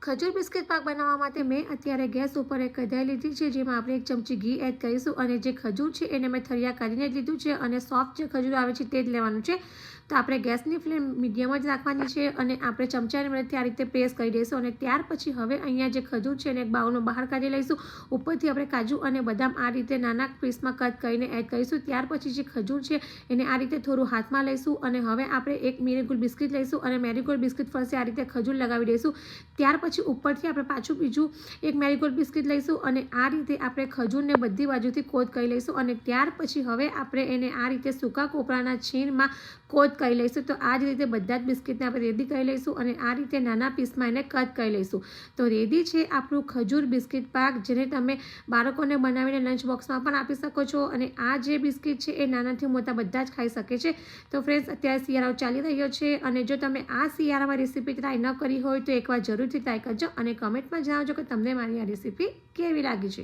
ખજૂર બિસ્કિટ પાક બનાવવા માટે મેં અત્યારે ગેસ ઉપર એક કઢાઈ લીધી છે, જેમાં આપણે 1 ચમચી ઘી એડ કરીશું અને જે ખજૂર છે એને મેં થરિયા કાઢીને જ લીધું છે અને સોફ્ટ જે ખજૂર આવે છે તે જ લેવાનું છે। તો આપણે ગેસની ફ્લેમ મીડિયમ જ રાખવાની છે અને આપણે ચમચાની મદદથી આ રીતે પ્રેસ કરી દઈશું અને ત્યાર પછી હવે અહીંયા જે ખજૂર છે એને એક બાઉલમાં બહાર કાઢી લઈશું। ઉપરથી આપણે કાજુ અને બદામ આ રીતે નાના પીસમાં કટ કરીને એડ કરીશું। ત્યાર પછી જે ખજૂર છે એને આ રીતે થોડું હાથમાં લઈશું અને હવે આપણે એક મેરીગોલ્ડ બિસ્કિટ લઈશું અને મેરીગોલ્ડ બિસ્કિટ ફરશે આ રીતે ખજૂર લગાવી દઈશું। ત્યાર પછી ઉપરથી આપણે પાછું બીજું એક મેરીગોલ્ડ બિસ્કિટ લઈશું અને આ રીતે આપણે ખજૂરને બધી બાજુથી કોટ કરી લઈશું અને ત્યાર પછી હવે આપણે એને આ રીતે સૂકા કોપરાના છીણમાં કોટ કરી લઈશું। તો આ જ રીતે બધા જ બિસ્કિટને આપણે રેડી કરી લઈશું અને આ રીતે નાના પીસમાં એને કટ કરી લઈશું। તો રેડી છે આપણું ખજૂર બિસ્કિટ પાક, જેને તમે બાળકોને બનાવીને લંચ બોક્સમાં પણ આપી શકો છો અને આ જે બિસ્કિટ છે એ નાનાથી મોટા બધા જ ખાઈ શકે છે। તો ફ્રેન્ડ્સ, અત્યારે શિયાળો ચાલી રહ્યો છે અને જો તમે આ શિયાળામાં રેસીપી ટ્રાય ન કરી હોય તો એકવાર જરૂરથી ટ્રાય કરજો અને કમેન્ટમાં જણાવજો કે તમને મારી આ રેસીપી કેવી લાગી છે।